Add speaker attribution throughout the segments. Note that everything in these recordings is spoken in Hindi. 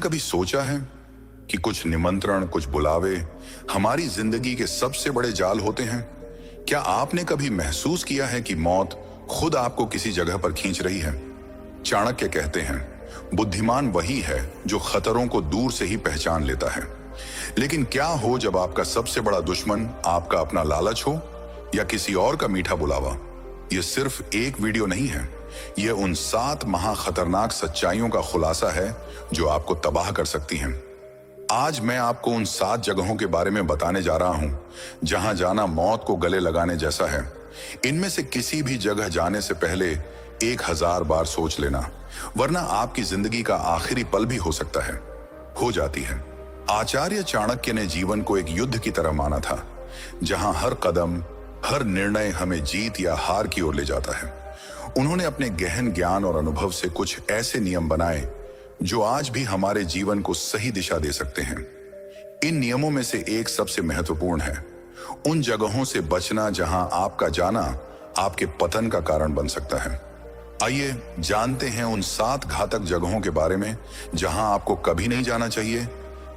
Speaker 1: कभी सोचा है कि कुछ निमंत्रण, कुछ बुलावे हमारी जिंदगी के सबसे बड़े जाल होते हैं? क्या आपने कभी महसूस किया है कि मौत खुद आपको किसी जगह पर खींच रही है? चाणक्य कहते हैं, बुद्धिमान वही है जो खतरों को दूर से ही पहचान लेता है। लेकिन क्या हो जब आपका सबसे बड़ा दुश्मन आपका अपना लालच हो या किसी और का मीठा बुलावा? यह सिर्फ एक वीडियो नहीं है, यह उन 7 महाखतरनाक सच्चाइयों का खुलासा है जो आपको तबाह कर सकती हैं। आज मैं आपको उन 7 जगहों के बारे में बताने जा रहा हूं जहां जाना मौत को गले लगाने जैसा है। इनमें से किसी भी जगह जाने से पहले 1000 बार सोच लेना, वरना आपकी जिंदगी का आखिरी पल भी हो सकता है, हो जाती है। आचार्य चाणक्य ने जीवन को एक युद्ध की तरह माना था, जहां हर कदम, हर निर्णय हमें जीत या हार की ओर ले जाता है। उन्होंने अपने गहन ज्ञान और अनुभव से कुछ ऐसे नियम बनाए जो आज भी हमारे जीवन को सही दिशा दे सकते हैं। इन नियमों में से एक सबसे महत्वपूर्ण है, उन जगहों से बचना जहां आपका जाना आपके पतन का कारण बन सकता है। आइए जानते हैं उन 7 घातक जगहों के बारे में जहां आपको कभी नहीं जाना चाहिए,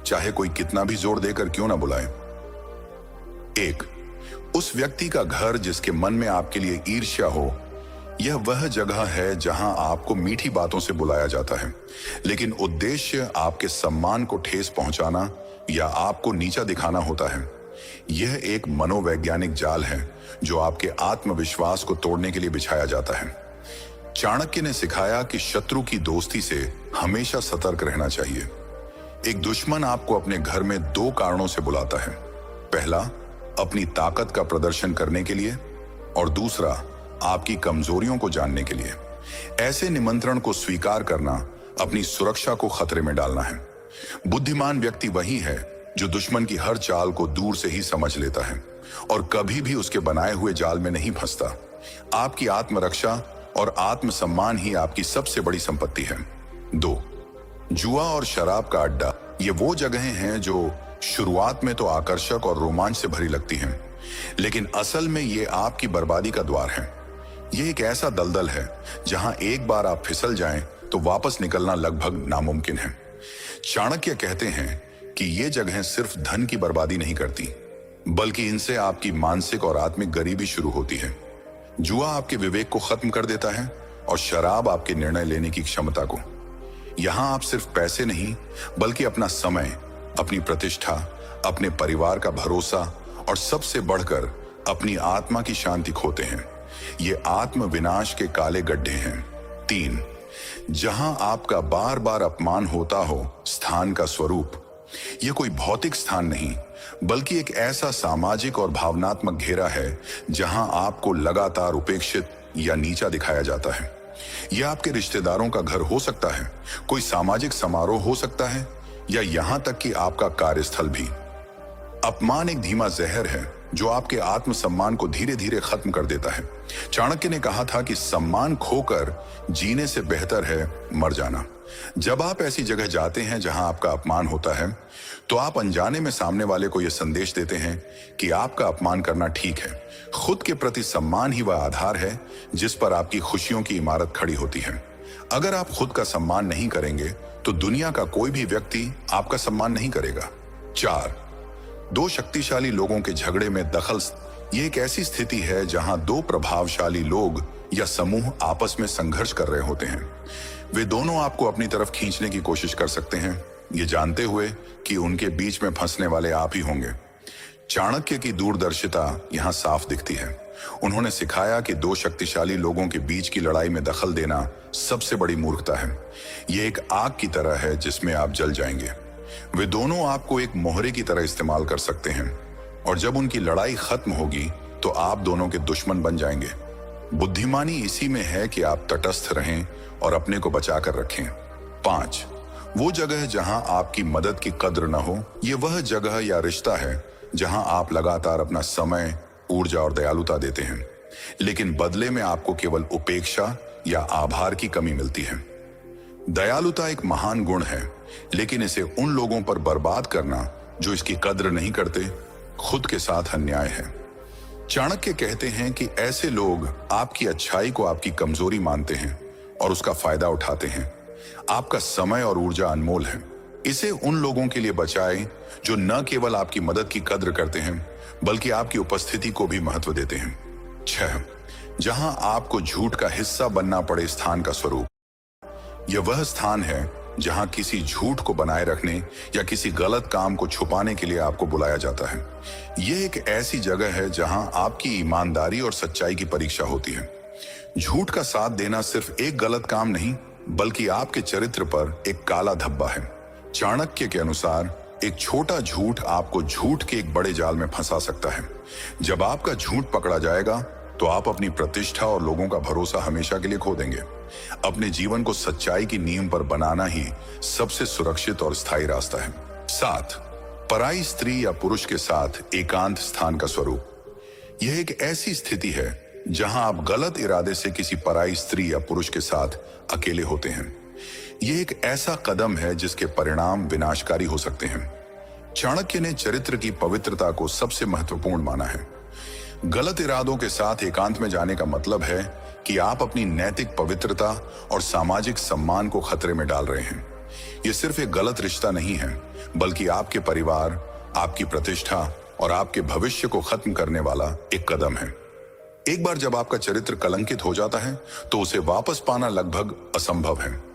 Speaker 1: चाहे कोई कितना भी जोर देकर क्यों ना बुलाए। 1, उस व्यक्ति का घर जिसके मन में आपके लिए ईर्ष्या हो। यह वह जगह है जहां आपको मीठी बातों से बुलाया जाता है, लेकिन उद्देश्य आपके सम्मान को ठेस पहुंचाना या आपको नीचा दिखाना होता है। यह एक मनोवैज्ञानिक जाल है जो आपके आत्मविश्वास को तोड़ने के लिए बिछाया जाता है। चाणक्य ने सिखाया कि शत्रु की दोस्ती से हमेशा सतर्क रहना चाहिए। एक दुश्मन आपको अपने घर में 2 कारणों से बुलाता है। पहला, अपनी ताकत का प्रदर्शन करने के लिए, और दूसरा, आपकी कमजोरियों को जानने के लिए। ऐसे निमंत्रण को स्वीकार करना अपनी सुरक्षा को खतरे में डालना है। बुद्धिमान व्यक्ति वही है जो दुश्मन की हर चाल को दूर से ही समझ लेता है और कभी भी उसके बनाए हुए जाल में नहीं फंसता। आपकी आत्मरक्षा और आत्मसम्मान ही आपकी सबसे बड़ी संपत्ति है। 2, जुआ और शराब का अड्डा। ये वो जगहें हैं जो शुरुआत में तो आकर्षक और रोमांच से भरी लगती हैं, लेकिन असल में ये आपकी बर्बादी का द्वार है। ये एक ऐसा दलदल है जहां एक बार आप फिसल जाएं तो वापस निकलना लगभग नामुमकिन है। चाणक्य कहते हैं कि ये जगहें सिर्फ धन की बर्बादी नहीं करती, बल्कि इनसे आपकी मानसिक और आत्मिक गरीबी शुरू होती है। जुआ आपके विवेक को खत्म कर देता है और शराब आपके निर्णय लेने की क्षमता को। यहां आप सिर्फ पैसे नहीं, बल्कि अपना समय, अपनी प्रतिष्ठा, अपने परिवार का भरोसा और सबसे बढ़कर अपनी आत्मा की शांति खोते हैं। ये आत्म विनाश के काले गड्ढे हैं। 3, जहां आपका बार बार अपमान होता हो स्थान का स्वरूप। यह कोई भौतिक स्थान नहीं, बल्कि एक ऐसा सामाजिक और भावनात्मक घेरा है जहां आपको लगातार उपेक्षित या नीचा दिखाया जाता है। यह आपके रिश्तेदारों का घर हो सकता है, कोई सामाजिक समारोह हो सकता है, या यहां तक कि आपका कार्यस्थल भी। अपमान एक धीमा जहर है जो आपके आत्मसम्मान को धीरे धीरे खत्म कर देता है। चाणक्य ने कहा था कि सम्मान खोकर जीने से बेहतर है मर जाना। जब आप ऐसी जगह जाते हैं जहां आपका अपमान होता है, तो आप अनजाने में सामने वाले को यह संदेश देते हैं कि आपका अपमान करना ठीक है। खुद के प्रति सम्मान ही वह आधार है जिस पर आपकी खुशियों की इमारत खड़ी होती है। अगर आप खुद का सम्मान नहीं करेंगे तो दुनिया का कोई भी व्यक्ति आपका सम्मान नहीं करेगा। 4, 2 शक्तिशाली लोगों के झगड़े में दखल। यह एक ऐसी स्थिति है जहां 2 प्रभावशाली लोग या समूह आपस में संघर्ष कर रहे होते हैं। वे दोनों आपको अपनी तरफ खींचने की कोशिश कर सकते हैं, ये जानते हुए कि उनके बीच में फंसने वाले आप ही होंगे। चाणक्य की दूरदर्शिता यहां साफ दिखती है। उन्होंने सिखाया कि 2 शक्तिशाली लोगों के बीच की लड़ाई में दखल देना सबसे बड़ी मूर्खता है। यह एक आग की तरह है जिसमें आप जल जाएंगे। वे दोनों आपको एक मोहरे की तरह इस्तेमाल कर सकते हैं, और जब उनकी लड़ाई खत्म होगी तो आप दोनों के दुश्मन बन जाएंगे। बुद्धिमानी इसी में है कि आप तटस्थ रहें और अपने को बचा कर रखें। 5, वो जगह जहां आपकी मदद की कद्र न हो। यह वह जगह या रिश्ता है जहां आप लगातार अपना समय, ऊर्जा और दयालुता देते हैं, लेकिन बदले में आपको केवल उपेक्षा या आभार की कमी मिलती है। दयालुता एक महान गुण है, लेकिन इसे उन लोगों पर बर्बाद करना जो इसकी कद्र नहीं करते, खुद के साथ अन्याय है। चाणक्य कहते हैं कि ऐसे लोग आपकी अच्छाई को आपकी कमजोरी मानते हैं और उसका फायदा उठाते हैं। आपका समय और ऊर्जा अनमोल है, इसे उन लोगों के लिए बचाएं जो न केवल आपकी मदद की कद्र करते हैं बल्कि आपकी उपस्थिति को भी महत्व देते हैं। 6. जहां आपको झूठ का हिस्सा बनना पड़े स्थान का स्वरूप। यह वह स्थान है जहां किसी झूठ को बनाए रखने या किसी गलत काम को छुपाने के लिए आपको बुलाया जाता है। यह एक ऐसी जगह है जहां आपकी ईमानदारी और सच्चाई की परीक्षा होती है। झूठ का साथ देना सिर्फ एक गलत काम नहीं बल्कि आपके चरित्र पर एक काला धब्बा है। चाणक्य के अनुसार एक छोटा झूठ आपको झूठ के एक बड़े जाल में फंसा सकता है। जब आपका झूठ पकड़ा जाएगा तो आप अपनी प्रतिष्ठा और लोगों का भरोसा हमेशा के लिए खो देंगे। अपने जीवन को सच्चाई की नींव पर बनाना ही सबसे सुरक्षित और स्थायी रास्ता है। 7. पराई स्त्री या पुरुष के साथ एकांत स्थान का स्वरूप। यह एक ऐसी स्थिति है जहां आप गलत इरादे से किसी पराई स्त्री या पुरुष के साथ अकेले होते हैं। यह एक ऐसा कदम है जिसके परिणाम विनाशकारी हो सकते हैं। चाणक्य ने चरित्र की पवित्रता को सबसे महत्वपूर्ण माना है। गलत इरादों के साथ एकांत में जाने का मतलब है कि आप अपनी नैतिक पवित्रता और सामाजिक सम्मान को खतरे में डाल रहे हैं। यह सिर्फ एक गलत रिश्ता नहीं है बल्कि आपके परिवार, आपकी प्रतिष्ठा और आपके भविष्य को खत्म करने वाला एक कदम है। एक बार जब आपका चरित्र कलंकित हो जाता है तो उसे वापस पाना लगभग असंभव है।